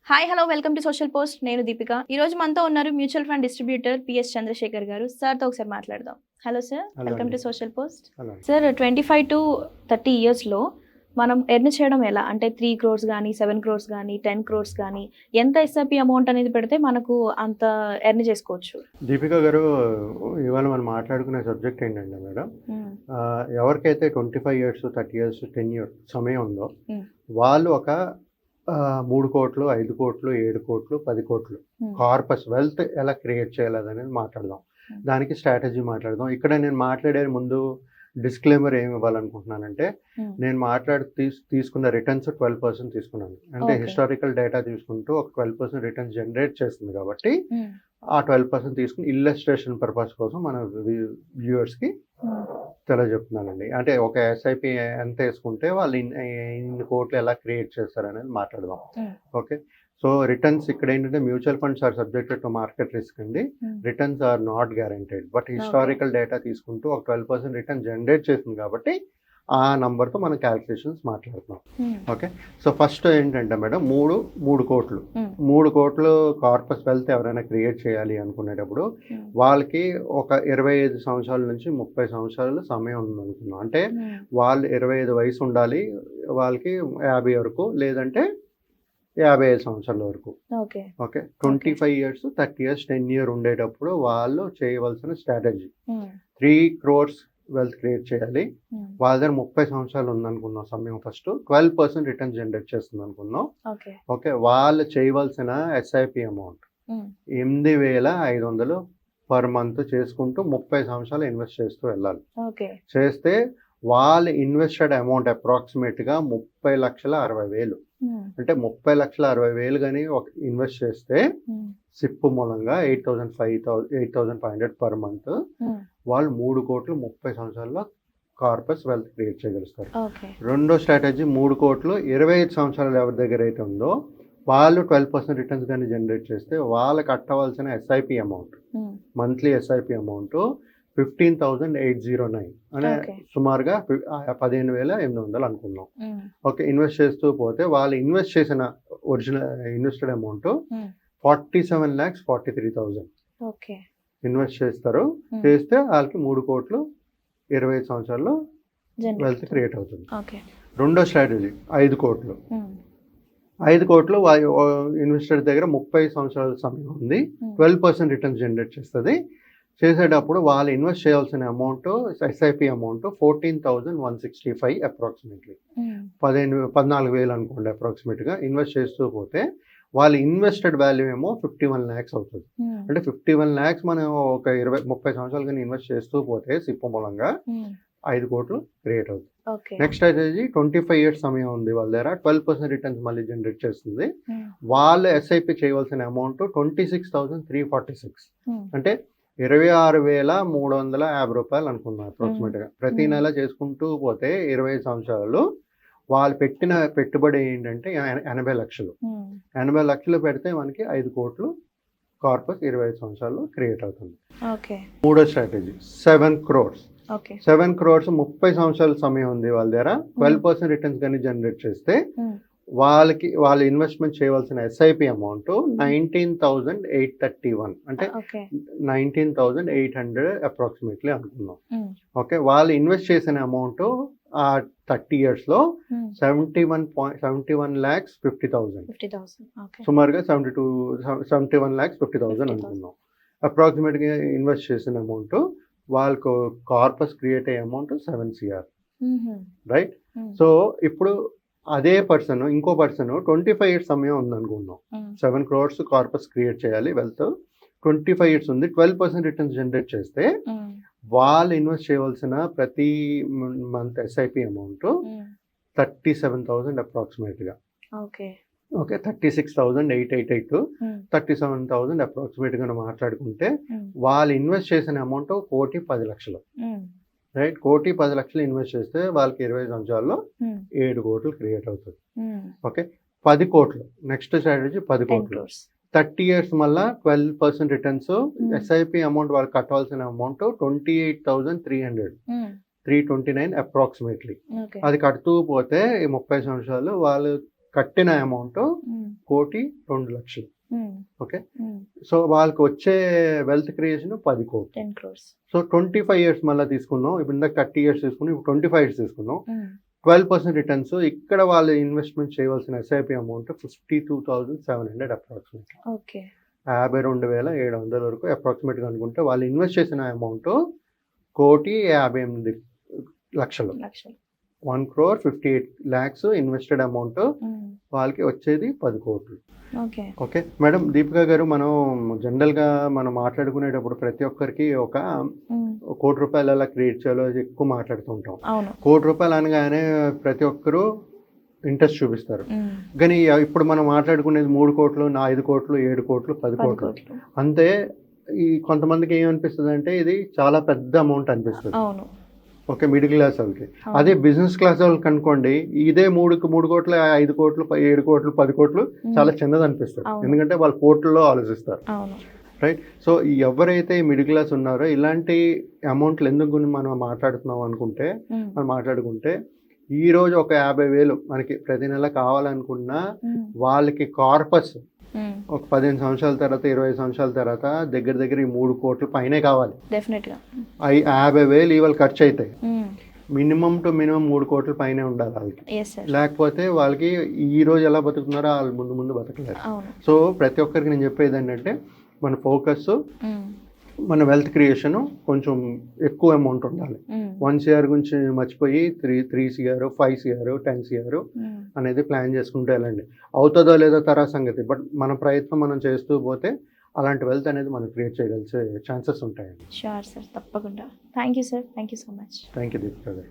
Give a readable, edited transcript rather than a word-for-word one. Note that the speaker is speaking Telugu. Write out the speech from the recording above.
Hi hello welcome to Social Post. నేను దీపిక. ఈ రోజు మనతో ఉన్నారు mutual fund distributor PS Chandrashekar garu. సార్తో ఒకసారి మాట్లాడదాం. Hello sir, welcome to Social Post. Sir 25 to 30 ఇయర్స్లో మనం ఎర్న్ చేయడం ఎలా అంటే 3 crores కానీ 7 crores కానీ 10 crores కానీ ఎంత ఎస్ఐపి అమౌంట్ అనేది పెడితే మనకు అంత ఎర్న్ చేసుకోవచ్చు? దీపిక గారు, ఇవాళ మనం మాట్లాడుకునే సబ్జెక్ట్ ఏంటంటే మేడం, ఎవరికైతే 25 years 30 years 10 years సమయం ఉందో వాళ్ళు ఒక 3 కోట్లు 5 కోట్లు 7 కోట్లు 10 కోట్లు కార్పస్ వెల్త్ ఎలా క్రియేట్ చేయాలనేది మాట్లాడదాం. దానికి స్ట్రాటజీ మాట్లాడదాం. ఇక్కడ నేను మాట్లాడే ముందు డిస్క్లైమర్ ఏమి ఇవ్వాలనుకుంటున్నానంటే, నేను తీసుకున్న రిటర్న్స్ 12% తీసుకున్నాను. అంటే హిస్టారికల్ డేటా తీసుకుంటూ ఒక 12% రిటర్న్స్ జనరేట్ చేస్తుంది కాబట్టి ఆ 12% తీసుకుని ఇల్లస్ట్రేషన్ పర్పస్ కోసం మన వ్యూవర్స్కి తెలియజెప్తున్నానండి. అంటే ఒక ఎస్ఐపి ఎంత వేసుకుంటే వాళ్ళు ఇన్ని కోట్లు ఎలా క్రియేట్ చేస్తారనేది మాట్లాడదాం. ఓకే, సో రిటర్న్స్ ఇక్కడ ఏంటంటే mutual funds are subjected to market risk అండి. Returns are not guaranteed. But historical data తీసుకుంటూ ఒక 12% రిటర్న్ జనరేట్ చేస్తుంది కాబట్టి ఆ నంబర్తో మనం క్యాల్కులేషన్స్ మాట్లాడుతున్నాం. ఓకే, సో ఫస్ట్ ఏంటంటే మేడం, మూడు కోట్లు కార్పస్ వెల్త్ ఎవరైనా క్రియేట్ చేయాలి అనుకునేటప్పుడు వాళ్ళకి ఒక 25 సంవత్సరాల నుంచి 30 సంవత్సరాలు సమయం ఉందనుకున్నాం. అంటే వాళ్ళు 25 వయసు ఉండాలి, వాళ్ళకి 50 వరకు, లేదంటే 55 సంవత్సరాల వరకు. ఓకే, 25 years 30 years 10 year ఉండేటప్పుడు వాళ్ళు చేయవలసిన స్ట్రాటజీ 3 crores వెల్త్ క్రియేట్ చేయాలి. వాళ్ళ దగ్గర 30 సంవత్సరాలు ఉందనుకున్నాం సమయం. ఫస్ట్ 12% రిటర్న్ జనరేట్ చేస్తుంది అనుకున్నాం. ఓకే, వాళ్ళు చేయవలసిన ఎస్ఐపి అమౌంట్ 8,500 పర్ మంత్ చేసుకుంటూ 30 సంవత్సరాలు ఇన్వెస్ట్ చేస్తూ వెళ్ళాలి. చేస్తే వాళ్ళ ఇన్వెస్టెడ్ అమౌంట్ అప్రాక్సిమేట్గా 30,60,000. అంటే 30,60,000 కానీ ఇన్వెస్ట్ చేస్తే సిప్ మూలంగా 8,500 పర్ మంత్ వాళ్ళు 3 కోట్లు 30 సంవత్సరాల్లో కార్పస్ వెల్త్ క్రియేట్ చేయగలుగుతారు. రెండో స్ట్రాటజీ 3 కోట్లు 25 సంవత్సరాలు ఎవరి దగ్గర అయితే ఉందో వాళ్ళు 12% రిటర్న్స్ కానీ జనరేట్ చేస్తే వాళ్ళకి కట్టవలసిన SIP amount, monthly SIP amount 15,809 అనే సుమారుగా 15,800 అనుకున్నాం. ఓకే, ఇన్వెస్ట్ చేస్తూ పోతే వాళ్ళు ఇన్వెస్ట్ చేసిన ఒరిజినల్ ఇన్వెస్టెడ్ అమౌంట్ 47,43,000 ఇన్వెస్ట్ చేస్తారు. చేస్తే వాళ్ళకి 3 కోట్లు 25 సంవత్సరాల్లో వెల్త్ క్రియేట్ అవుతుంది. రెండో స్ట్రాటజీ 5 కోట్లు. 5 కోట్లు ఇన్వెస్టర్ దగ్గర 30 సంవత్సరాల సమయం ఉంది, 12% రిటర్న్స్ జనరేట్ చేస్తుంది. చేసేటప్పుడు వాళ్ళు ఇన్వెస్ట్ చేయాల్సిన అమౌంట్ ఎస్ఐపి అమౌంట్ 14,165 అప్రాక్సిమేట్లీ 14,000 అనుకోండి అప్రాక్సిమేట్గా. ఇన్వెస్ట్ చేస్తూ పోతే వాళ్ళ ఇన్వెస్టెడ్ వాల్యూ ఏమో 51 lakhs అవుతుంది. అంటే 51 lakhs మనం ఒక 30 సంవత్సరాలు కానీ ఇన్వెస్ట్ చేస్తూ పోతే సిప్ మూలంగా 5 కోట్లు క్రియేట్ అవుతుంది. నెక్స్ట్ స్ట్రాటజీ 25 years సమయం ఉంది వాళ్ళ దగ్గర, 12% రిటర్న్స్ మళ్ళీ జనరేట్ చేస్తుంది. వాళ్ళు ఎస్ఐపి చేయవలసిన అమౌంట్ 26,346. అంటే 26,350 రూపాయలు అనుకున్నాం అప్రాక్సిమేట్గా. ప్రతి నెల చేసుకుంటూ పోతే 20 సంవత్సరాలు వాళ్ళు పెట్టిన పెట్టుబడి ఏంటంటే 80 లక్షలు. 80 లక్షలు పెడితే మనకి 5 కోట్లు కార్పస్ 25 సంవత్సరాల్లో క్రియేట్ అవుతుంది. మూడో స్ట్రాటజీ 7 crores. 7 crores 30 సంవత్సరాల సమయం ఉంది వాళ్ళ దగ్గర, 12% రిటర్న్స్ కానీ జనరేట్ చేస్తే వాళ్ళు ఇన్వెస్ట్మెంట్ చేయవలసిన ఎస్ఐపి అమౌంట్ 19,831. అంటే 19,800 అప్రాక్సిమేట్లీ అనుకున్నాం. ఓకే, వాళ్ళు ఇన్వెస్ట్ చేసిన అమౌంట్ ఆ 30 years లో 71,50,000 సుమారుగా 71,50,000 అనుకున్నాం. అప్రాక్సిమేట్గా ఇన్వెస్ట్ చేసిన అమౌంట్ వాళ్ళకు కార్పస్ క్రియేట్ అయ్యే అమౌంట్ 7 crore. రైట్, సో ఇప్పుడు అదే పర్సన్ ఇంకో పర్సన్ 25 years సమయం ఉంది అనుకున్నాం. 7 crores కార్పస్ క్రియేట్ చేయాలి వెల్త్, 25 years ఉంది, 12% రిటర్న్స్ జనరేట్ చేస్తే వాళ్ళు ఇన్వెస్ట్ చేయవలసిన ప్రతి మంత్ ఎస్ఐపి అమౌంట్ 37,000 అప్రాక్సిమేట్గా. ఓకే, 36,888 37,000 అప్రాక్సిమేట్గా మాట్లాడుకుంటే వాళ్ళు ఇన్వెస్ట్ చేసిన అమౌంట్ 1,10,00,000. రైట్, 1,10,00,000 ఇన్వెస్ట్ చేస్తే వాళ్ళకి 20 సంవత్సరాల్లో 7 కోట్లు క్రియేట్ అవుతుంది. ఓకే, 10 కోట్లు నెక్స్ట్ స్ట్రాటజీ 10 కోట్లు. 30 years మళ్ళీ 12% రిటర్న్స్. ఎస్ఐపి అమౌంట్ వాళ్ళు కట్టవలసిన అమౌంట్ 28,329 అప్రాక్సిమేట్లీ. అది కడుతూ పోతే 30 సంవత్సరాలు వాళ్ళు కట్టిన అమౌంట్ 1,02,00,000. Okay, Mm. సో వాళ్ళకి వచ్చే వెల్త్ క్రియేషన్ 10 కోట్లు. 10 crores. సో 25 years మళ్ళీ తీసుకున్నాం, ఇప్పుడు ఇందాక 30 years తీసుకున్నాం, ఇప్పుడు 25 years తీసుకున్నాం. Mm. 12% రిటర్న్స్. ఇక్కడ వాళ్ళు ఇన్వెస్ట్మెంట్ చేయవలసిన ఎస్ఐపి అమౌంట్ 52,700 అప్రాక్సిమేట్. Okay. 52,700 వరకు అప్రాక్సిమేట్గా అనుకుంటే వాళ్ళు ఇన్వెస్ట్ చేసిన అమౌంట్ 1,58,00,000. లక్షలు. 1,58,00,000 ఇన్వెస్టెడ్ అమౌంట్, వాళ్ళకి వచ్చేది 10 కోట్లు. ఓకే. ఓకే మేడం, దీపిక గారు, మనం జనరల్గా మనం మాట్లాడుకునేటప్పుడు ప్రతి ఒక్కరికి ఒక ₹1,00,00,000 ఎలా క్రియేట్ చేయాలో ఎక్కువ మాట్లాడుతూ ఉంటాం. అవును. ₹1,00,00,000 అనగానే ప్రతి ఒక్కరు ఇంట్రెస్ట్ చూపిస్తారు. కానీ ఇప్పుడు మనం మాట్లాడుకునేది 3 కోట్లు, 5 కోట్లు, 7 కోట్లు, 10 కోట్లు. అంతే. ఈ కొంతమందికి ఏమనిపిస్తుంది అంటే ఇది చాలా పెద్ద అమౌంట్ అనిపిస్తుంది. అవును. ఓకే, మిడిల్ క్లాస్ వాళ్ళకి. అదే బిజినెస్ క్లాస్ వాళ్ళకి అనుకోండి, ఇదే 3 కోట్లు, 5 కోట్లు, 7 కోట్లు, 10 కోట్లు చాలా చిన్నది అనిపిస్తుంది. ఎందుకంటే వాళ్ళు కోట్లలో ఆలోచిస్తారు. రైట్. సో ఎవరైతే మిడిల్ క్లాస్ ఉన్నారో ఇలాంటి అమౌంట్లు ఎందుకు మనం మాట్లాడుకుంటే ఈ రోజు ఒక 50,000 మనకి ప్రతి నెల కావాలనుకున్నా వాళ్ళకి కార్పస్ ఒక 15 సంవత్సరాల తర్వాత, 20 సంవత్సరాల తర్వాత దగ్గర ఈ 3 కోట్ల పైనే కావాలి. 50,000 ఇవాళ ఖర్చు అవుతాయి. మినిమం టు మినిమం 3 కోట్ల పైనే ఉండాలి వాళ్ళకి. లేకపోతే వాళ్ళకి ఈ రోజు ఎలా బతుకుతున్నారో వాళ్ళు ముందు బతకలేరు. సో ప్రతి ఒక్కరికి నేను చెప్పేది ఏంటంటే మన ఫోకస్, మన వెల్త్ క్రియేషన్ కొంచెం ఎక్కువ అమౌంట్ ఉండాలి. 1 CR గురించి మర్చిపోయి 3 CR, 5 CR, 10 CR అనేది ప్లాన్ చేసుకుంటూ వెళ్ళండి. అవుతుందో లేదో తర్వాత సంగతి, బట్ మన ప్రయత్నం మనం చేస్తూ పోతే అలాంటి వెల్త్ అనేది మనం క్రియేట్ చేయగలిగే ఛాన్సెస్ ఉంటాయండి. షూర్ సార్, తప్పకుండా. Thank you sir, thank you so much. Thank you Deepika గారు.